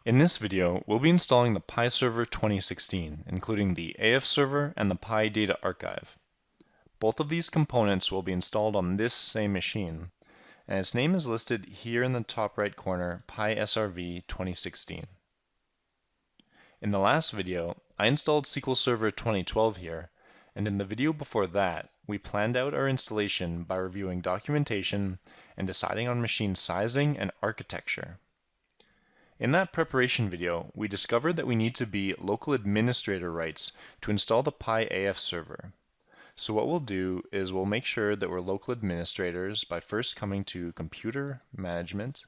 In this video, we'll be installing the PI Server 2016, including the AF server and the PI data archive. Both of these components will be installed on this same machine, and its name is listed here in the top right corner, PI SRV 2016. In the last video, I installed SQL Server 2012 here, and in the video before that, we planned out our installation by reviewing documentation and deciding on machine sizing and architecture. In that preparation video, we discovered that we need to be local administrator rights to install the PI AF server. So what we'll do is we'll make sure that we're local administrators by first coming to Computer Management,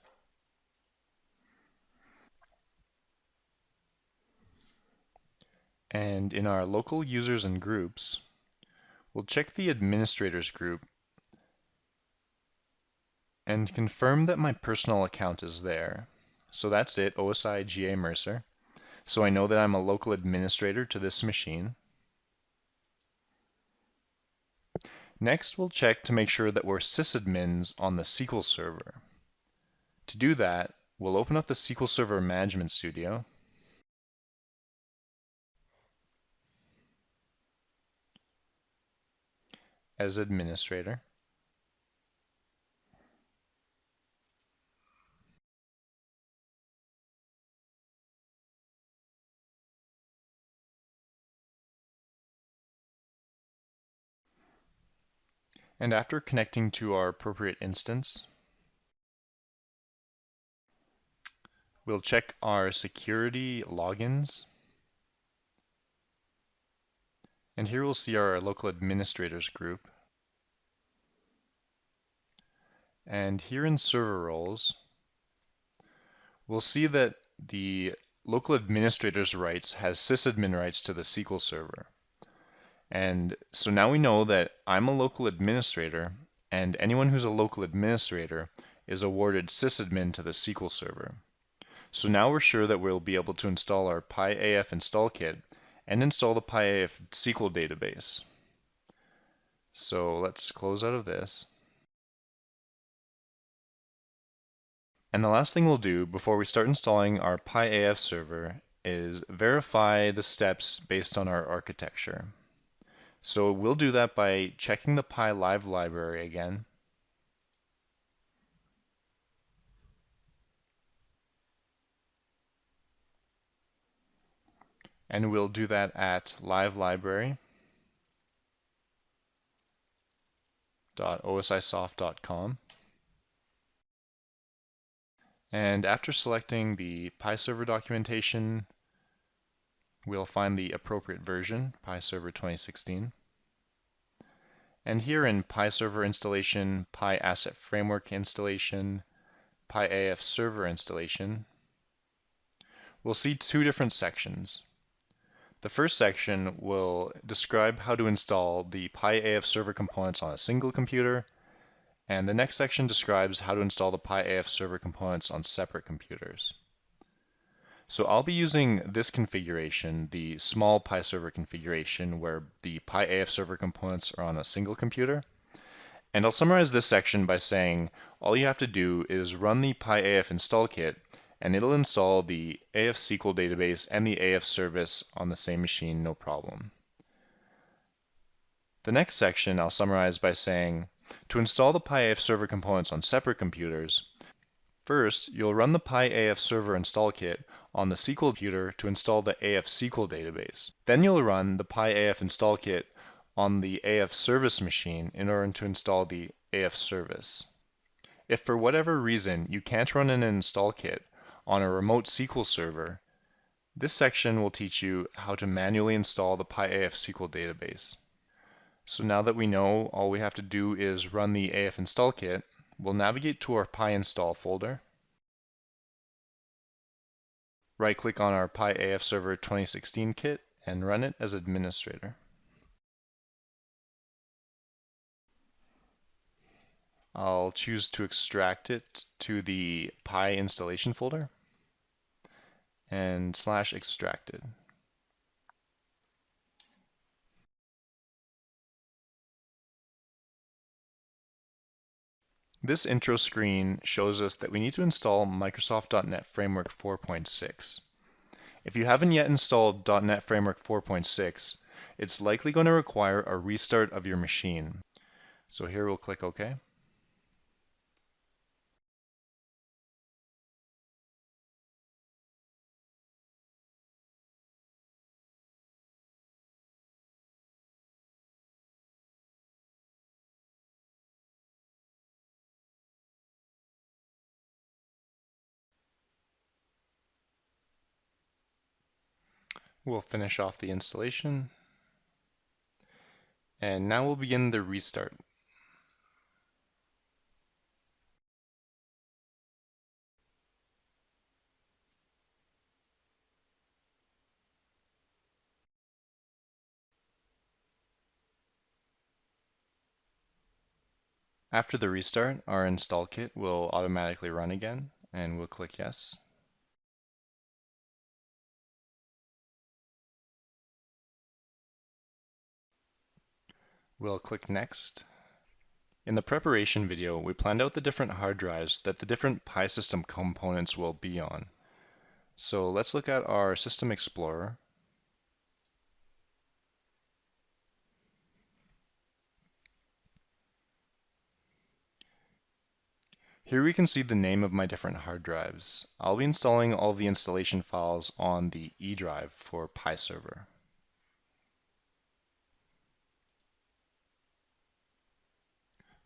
and in our local users and groups, we'll check the administrators group and confirm that my personal account is there. So that's it, OSI GA Mercer. So I know that I'm a local administrator to this machine. Next, we'll check to make sure that we're SysAdmins on the SQL Server. To do that, we'll open up the SQL Server Management Studio. As administrator. And after connecting to our appropriate instance, we'll check our security logins. And here we'll see our local administrators group. And here in server roles, we'll see that the local administrators rights has sysadmin rights to the SQL Server. And so now we know that I'm a local administrator, and anyone who's a local administrator is awarded sysadmin to the SQL Server. So now we're sure that we'll be able to install our PI AF install kit and install the PI AF SQL database. So let's close out of this. And the last thing we'll do before we start installing our PI AF server is verify the steps based on our architecture. So we'll do that by checking the PI live library again. And we'll do that at livelibrary.osisoft.com. And after selecting the PI server documentation, we'll find the appropriate version, PI Server 2016. And here in PI Server installation, PI Asset Framework installation, PI AF Server installation, we'll see two different sections. The first section will describe how to install the PI AF Server components on a single computer, and the next section describes how to install the PI AF Server components on separate computers. So I'll be using this configuration, the small PI Server configuration, where the PI AF Server components are on a single computer. And I'll summarize this section by saying all you have to do is run the PI AF install kit, and it'll install the AF SQL database and the AF service on the same machine, no problem. The next section I'll summarize by saying to install the PI AF Server components on separate computers, first, you'll run the PI AF Server install kit on the SQL computer to install the AF SQL database. Then you'll run the PI AF install kit on the AF service machine in order to install the AF service. If for whatever reason you can't run an install kit on a remote SQL server, this section will teach you how to manually install the PI AF SQL database. So now that we know all we have to do is run the AF install kit, we'll navigate to our PI install folder. Right-click on our PI AF Server 2016 kit and run it as administrator. I'll choose to extract it to the PI installation folder and /extracted. This intro screen shows us that we need to install Microsoft.NET Framework 4.6. If you haven't yet installed .NET Framework 4.6, it's likely going to require a restart of your machine. So here we'll click OK. We'll finish off the installation. And now we'll begin the restart. After the restart, our install kit will automatically run again, and we'll click yes. We'll click next. In the preparation video, we planned out the different hard drives that the different PI System components will be on. So let's look at our System Explorer. Here we can see the name of my different hard drives. I'll be installing all of the installation files on the E drive for PI Server.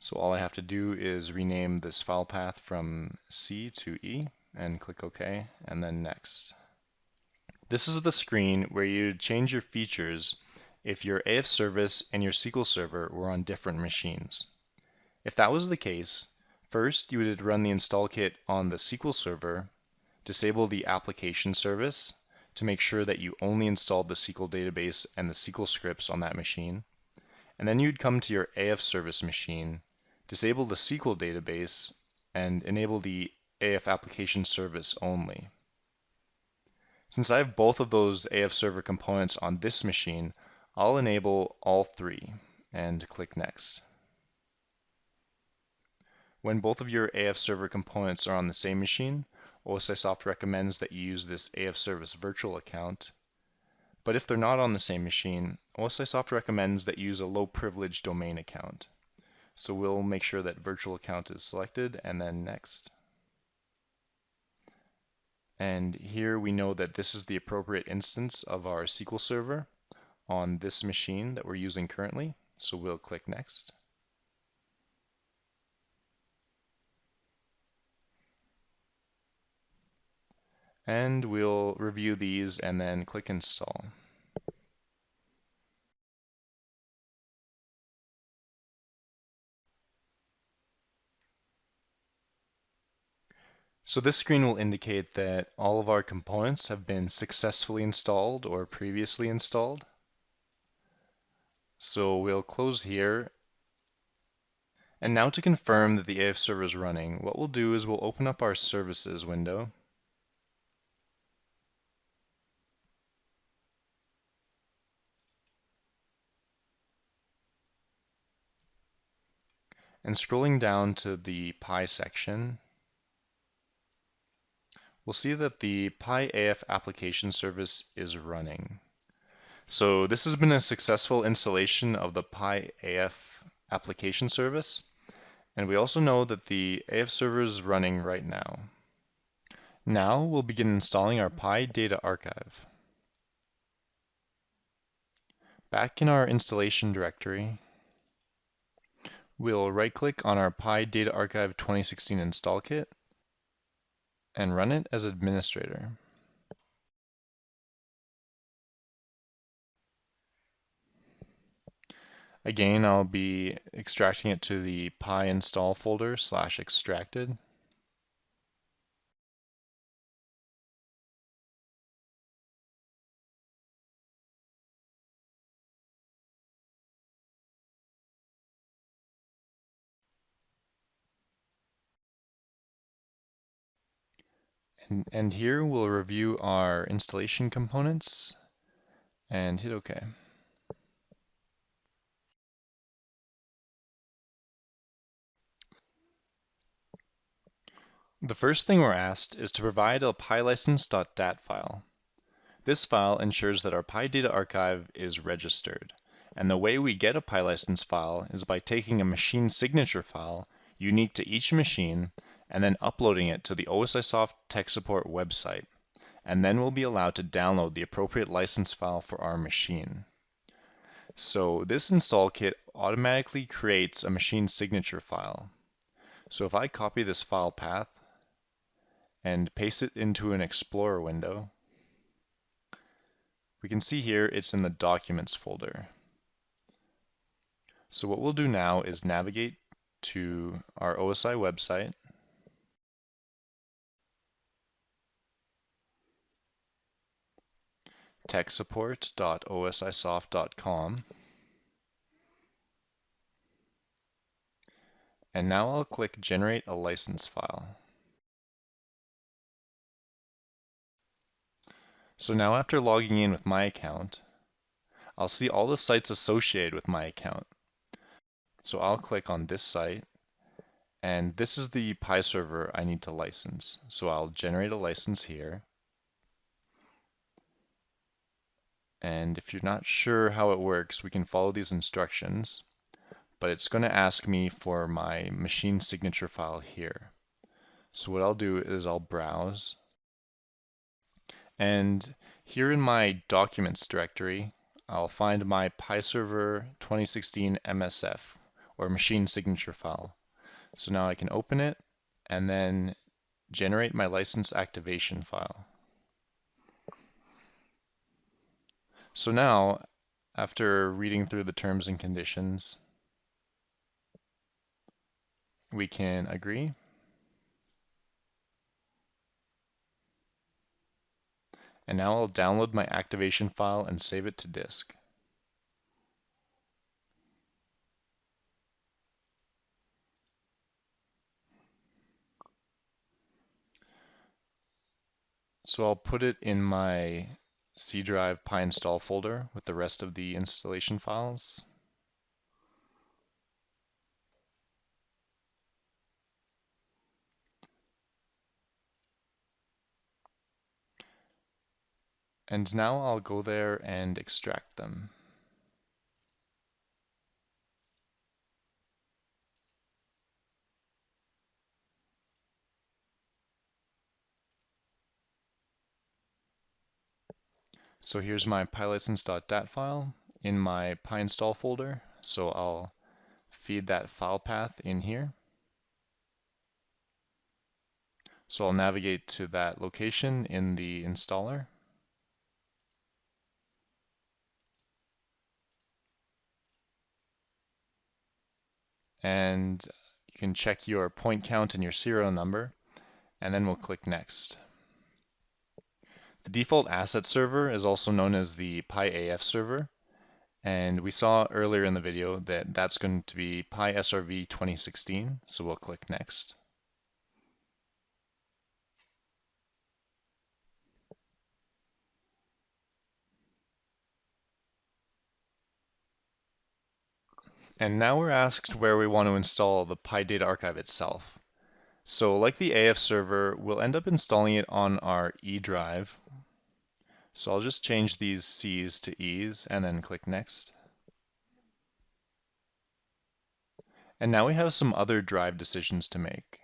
So all I have to do is rename this file path from C to E and click OK and then next. This is the screen where you change your features if your AF service and your SQL Server were on different machines. If that was the case, first you would run the install kit on the SQL Server, disable the application service to make sure that you only installed the SQL database and the SQL scripts on that machine, and then you'd come to your AF service machine, disable the SQL database, and enable the AF application service only. Since I have both of those AF server components on this machine, I'll enable all three and click next. When both of your AF server components are on the same machine, OSIsoft recommends that you use this AF service virtual account. But if they're not on the same machine, OSIsoft recommends that you use a low privilege domain account. So we'll make sure that virtual account is selected and then next. And here we know that this is the appropriate instance of our SQL Server on this machine that we're using currently. So we'll click next. And we'll review these and then click install. So this screen will indicate that all of our components have been successfully installed or previously installed. So we'll close here. And now to confirm that the AF server is running, what we'll do is we'll open up our services window. And scrolling down to the PI section, we'll see that the PI AF application service is running. So this has been a successful installation of the PI AF application service, and we also know that the AF server is running right now. Now we'll begin installing our PI data archive. Back in our installation directory, we'll right-click on our PI Data Archive 2016 install kit and run it as administrator. Again, I'll be extracting it to the PI install folder /extracted. And here we'll review our installation components and hit OK. The first thing we're asked is to provide a PyLicense.dat file. This file ensures that our PyData archive is registered. And the way we get a PyLicense file is by taking a machine signature file unique to each machine and then uploading it to the OSIsoft tech support website. And then we'll be allowed to download the appropriate license file for our machine. So this install kit automatically creates a machine signature file. So if I copy this file path and paste it into an Explorer window, we can see here it's in the Documents folder. So what we'll do now is navigate to our OSI website, techsupport.osisoft.com, and now I'll click Generate a License File. So now after logging in with my account, I'll see all the sites associated with my account. So I'll click on this site, and this is the Pi server I need to license. So I'll generate a license here. And if you're not sure how it works, we can follow these instructions, but it's going to ask me for my machine signature file here. So what I'll do is I'll browse, and here in my Documents directory, I'll find my Pi Server 2016 MSF, or machine signature file. So now I can open it and then generate my license activation file. So now, after reading through the terms and conditions, we can agree. And now I'll download my activation file and save it to disk. So I'll put it in my C drive PyInstall folder with the rest of the installation files. And now I'll go there and extract them. So here's my pylicense.dat file in my PyInstall folder. So I'll feed that file path in here. So I'll navigate to that location in the installer. And you can check your point count and your serial number, and then we'll click Next. The default asset server is also known as the PI AF server, and we saw earlier in the video that that's going to be PI SRV 2016, so we'll click Next. And now we're asked where we want to install the Pi data archive itself. So like the AF server, we'll end up installing it on our E drive. So I'll just change these C's to E's and then click Next. And now we have some other drive decisions to make.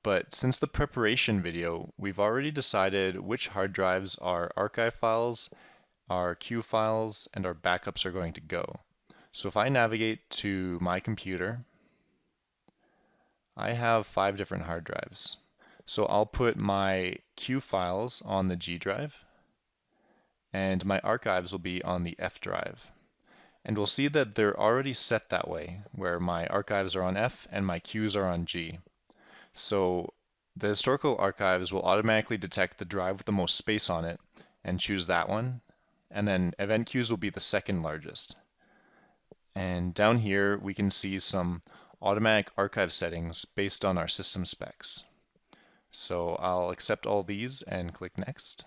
But since the preparation video, we've already decided which hard drives our archive files, our Q files, and our backups are going to go. So if I navigate to my computer, I have 5 different hard drives. So I'll put my Q files on the G drive, and my archives will be on the F drive. And we'll see that they're already set that way, where my archives are on F and my Qs are on G. So the historical archives will automatically detect the drive with the most space on it and choose that one, and then event queues will be the second largest. And down here we can see some automatic archive settings based on our system specs. So I'll accept all these and click Next.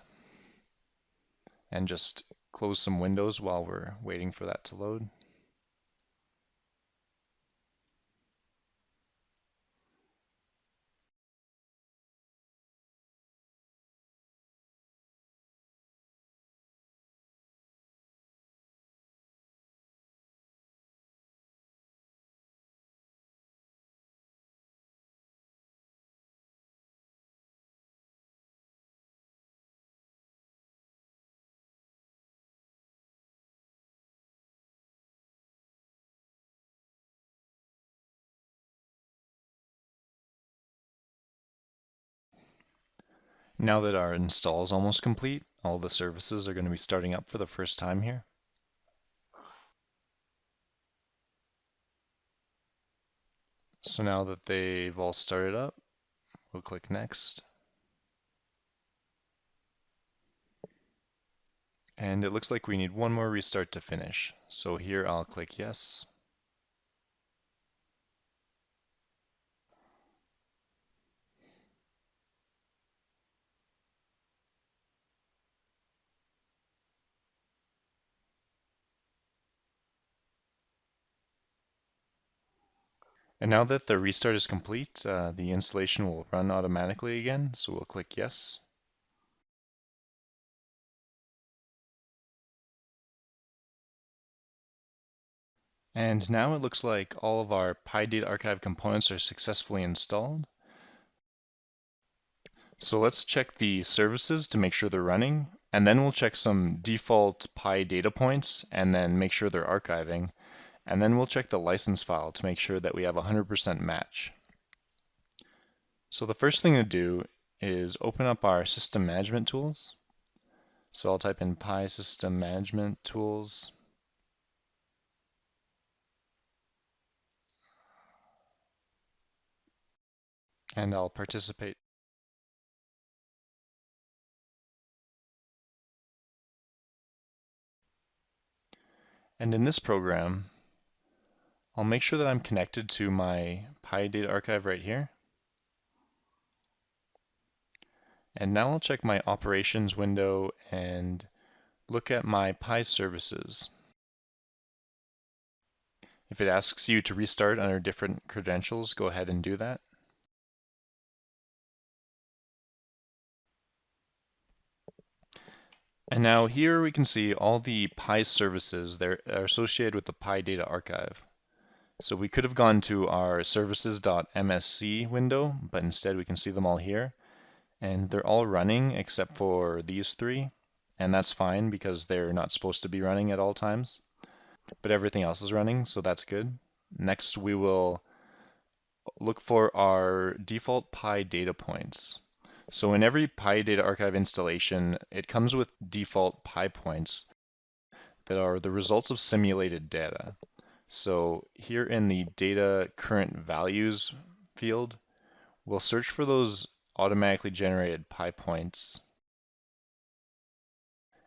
And just close some windows while we're waiting for that to load. Now that our install is almost complete, all the services are going to be starting up for the first time here. So now that they've all started up, we'll click Next. And it looks like we need one more restart to finish. So here I'll click Yes. And now that the restart is complete, the installation will run automatically again, so we'll click Yes. And now it looks like all of our PI Data Archive components are successfully installed. So let's check the services to make sure they're running, and then we'll check some default PI data points and then make sure they're archiving. And then we'll check the license file to make sure that we have a 100% match. So the first thing to do is open up our system management tools. So I'll type in PI System Management Tools. And I'll participate. And in this program, I'll make sure that I'm connected to my PI Data Archive right here. And now I'll check my operations window and look at my PI services. If it asks you to restart under different credentials, go ahead and do that. And now here we can see all the PI services that are associated with the PI Data Archive. So we could have gone to our services.msc window, but instead we can see them all here. And they're all running except for these three. And that's fine because they're not supposed to be running at all times. But everything else is running, so that's good. Next we will look for our default PI data points. So in every PI Data Archive installation, it comes with default PI points that are the results of simulated data. So here in the Data Current Values field, we'll search for those automatically generated PI points.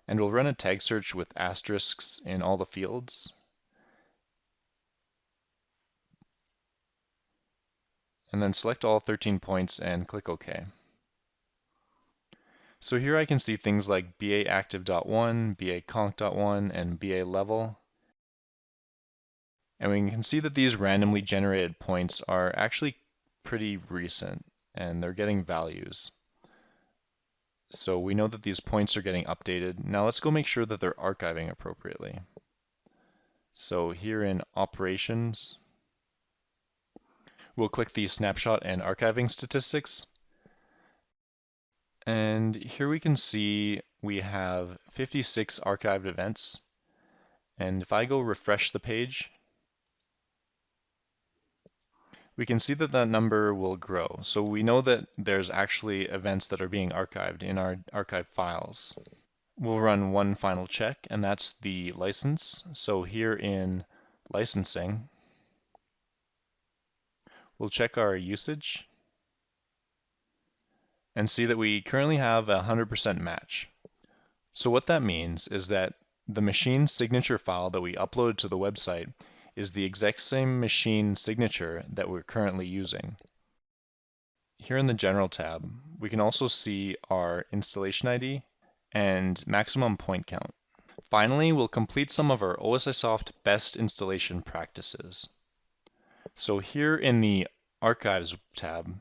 And we'll run a tag search with asterisks in all the fields. And then select all 13 points and click OK. So here I can see things like BA active.1, BA conc.1, and BA level. And we can see that these randomly generated points are actually pretty recent, and they're getting values. So we know that these points are getting updated. Now let's go make sure that they're archiving appropriately. So here in Operations, we'll click the Snapshot and Archiving Statistics. And here we can see we have 56 archived events. And if I go refresh the page, we can see that that number will grow. So we know that there's actually events that are being archived in our archive files. We'll run one final check, and that's the license. So here in licensing, we'll check our usage and see that we currently have a 100% match. So what that means is that the machine signature file that we uploaded to the website is the exact same machine signature that we're currently using. Here in the General tab, we can also see our installation ID and maximum point count. Finally, we'll complete some of our OSIsoft best installation practices. So here in the Archives tab,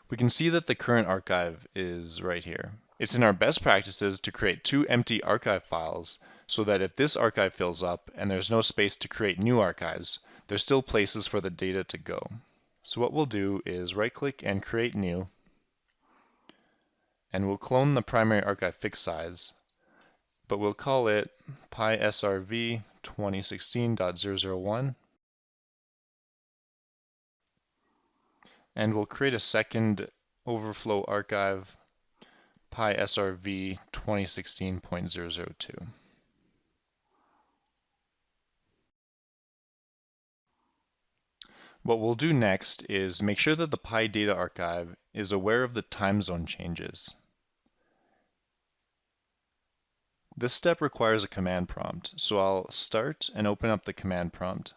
we can see that the current archive is right here. It's in our best practices to create 2 empty archive files so that if this archive fills up and there's no space to create new archives, there's still places for the data to go. So what we'll do is right-click and create new, and we'll clone the primary archive fixed size, but we'll call it PISRV 2016.001. And we'll create a second overflow archive PI SRV 2016.002. What we'll do next is make sure that the PI data archive is aware of the time zone changes. This step requires a command prompt, so I'll start and open up the command prompt.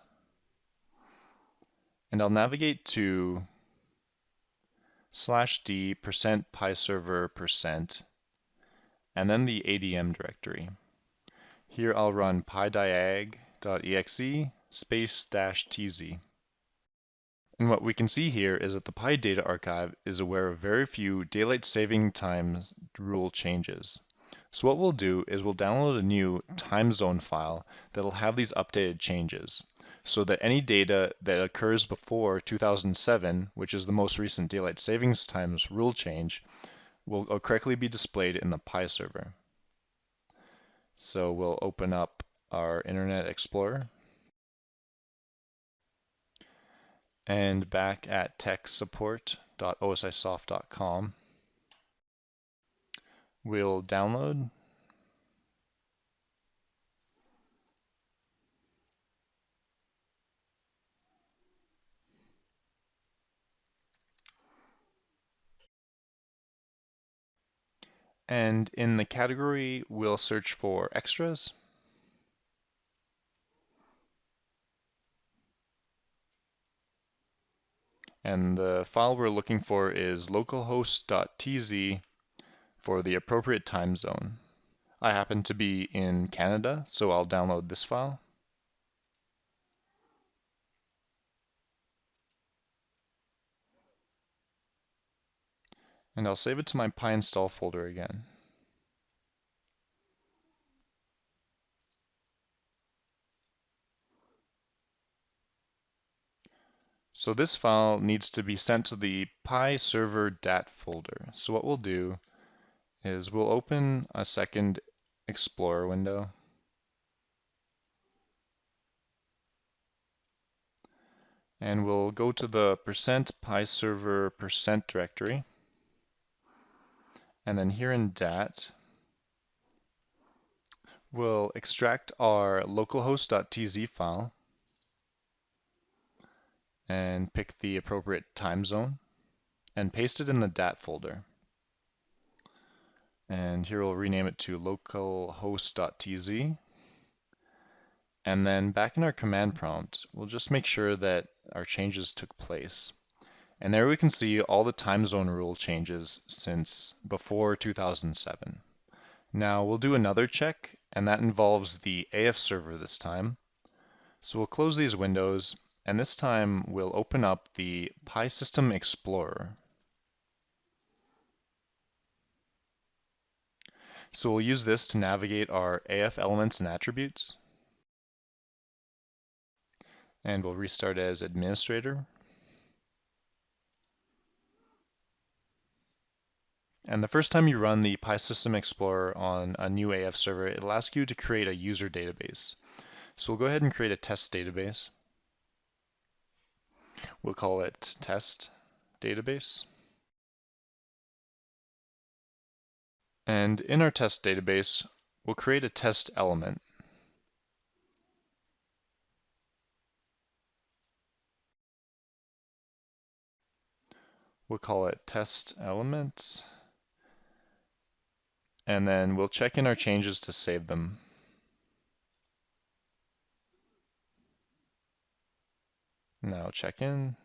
And I'll navigate to /d %PIServer% and then the ADM directory. Here I'll run pidiag.exe --tz. And what we can see here is that the PI data archive is aware of very few daylight saving times rule changes. So what we'll do is we'll download a new time zone file that'll have these updated changes, so that any data that occurs before 2007, which is the most recent daylight savings times rule change, will correctly be displayed in the PI server. So we'll open up our Internet Explorer, and back at techsupport.osisoft.com, we'll download and in the category we'll search for extras. And the file we're looking for is localhost.tz for the appropriate time zone. I happen to be in Canada, so I'll download this file. And I'll save it to my PyInstall folder again. So this file needs to be sent to the PI server dat folder. So what we'll do is we'll open a second Explorer window. And we'll go to the %PIServer% directory. And then here in dat, we'll extract our localhost.tz file and pick the appropriate time zone and paste it in the dat folder. And here we'll rename it to localhost.tz. And then back in our command prompt, we'll just make sure that our changes took place. And there we can see all the time zone rule changes since before 2007. Now we'll do another check, and that involves the AF server this time. So we'll close these windows, and this time we'll open up the PI System Explorer. So we'll use this to navigate our AF elements and attributes. And we'll restart as administrator. And the first time you run the PI System Explorer on a new AF server, it'll ask you to create a user database. So we'll go ahead and create a test database. We'll call it test database. And in our test database, we'll create a test element. We'll call it test elements. And then we'll check in our changes to save them. Now check in.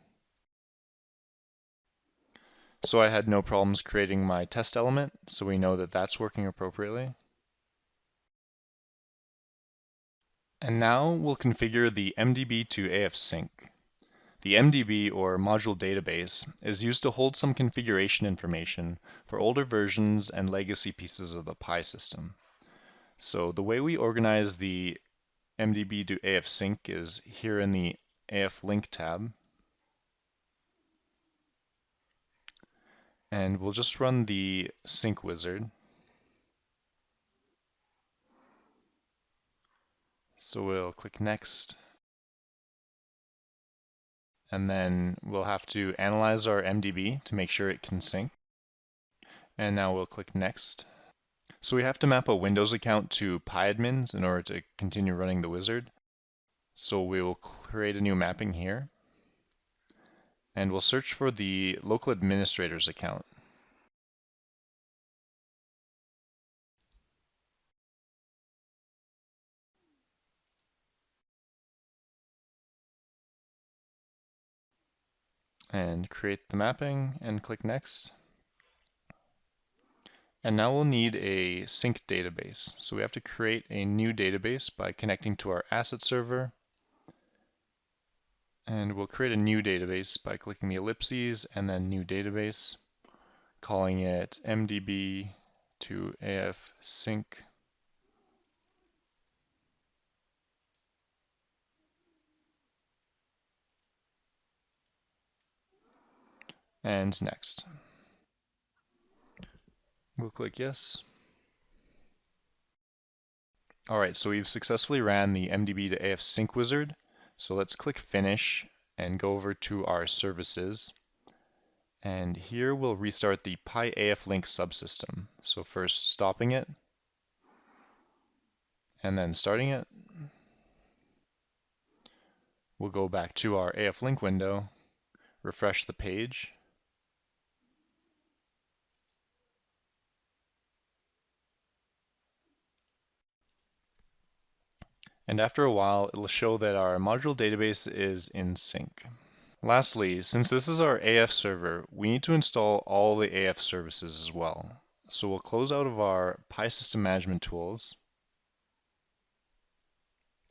So I had no problems creating my test element, so we know that that's working appropriately. And now we'll configure the MDB to AF sync. The MDB, or module database, is used to hold some configuration information for older versions and legacy pieces of the PI system. So the way we organize the MDB to AF sync is here in the AF link tab. And we'll just run the sync wizard. So we'll click next. And then we'll have to analyze our MDB to make sure it can sync. And now we'll click Next. So we have to map a Windows account to PyAdmins in order to continue running the wizard. So we will create a new mapping here. And we'll search for the Local Administrator's account. And create the mapping and click Next. And now we'll need a sync database. So we have to create a new database by connecting to our asset server. And we'll create a new database by clicking the ellipses and then new database, calling it mdb to AF sync. And next. We'll click yes. Alright, so we've successfully ran the MDB to AF sync wizard. So let's click finish and go over to our services. And here we'll restart the PI AF link subsystem. So first stopping it, and then starting it. We'll go back to our AF link window, refresh the page. And after a while, it'll show that our module database is in sync. Lastly, since this is our AF server, we need to install all the AF services as well. So we'll close out of our PI System Management Tools.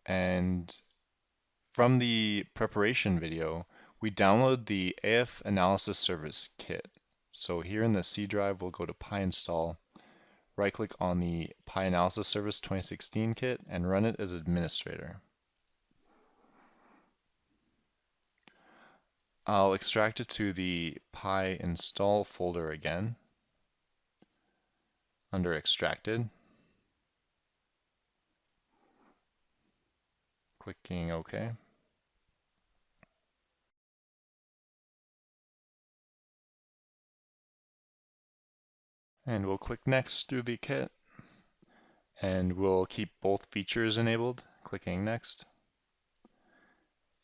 And from the preparation video, we download the AF Analysis Service Kit. So here in the C drive, we'll go to PI Install, right-click on the PI Analysis Service 2016 kit, and run it as administrator. I'll extract it to the PI Install folder again, under Extracted. Clicking OK. And we'll click Next through the kit. And we'll keep both features enabled, clicking Next.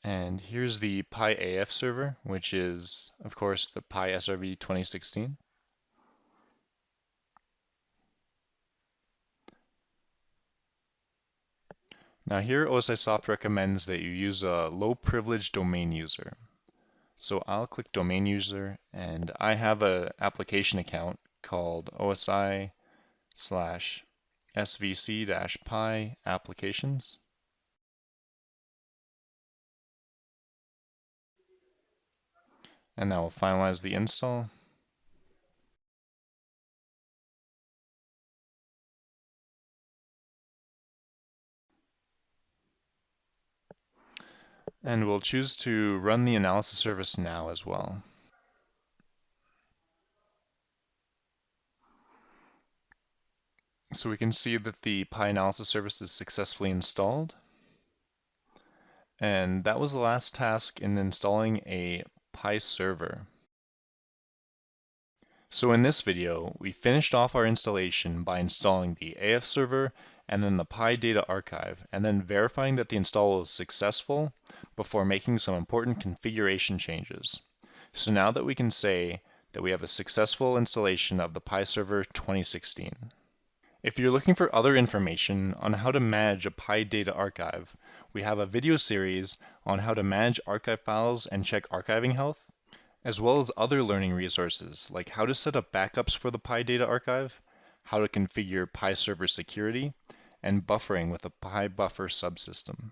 And here's the PI AF server, which is, of course, the PI SRV 2016. Now here, OSIsoft recommends that you use a low-privilege domain user. So I'll click Domain User, and I have an application account called OSI/SVC-PI applications. And now we'll finalize the install. And we'll choose to run the analysis service now as well. So we can see that the PI analysis service is successfully installed. And that was the last task in installing a PI server. So in this video, we finished off our installation by installing the AF server and then the PI data archive, and then verifying that the install was successful before making some important configuration changes. So now that we can say that we have a successful installation of the PI Server 2016. If you're looking for other information on how to manage a PI data archive, we have a video series on how to manage archive files and check archiving health, as well as other learning resources like how to set up backups for the PI data archive, how to configure PI server security, and buffering with a PI buffer subsystem.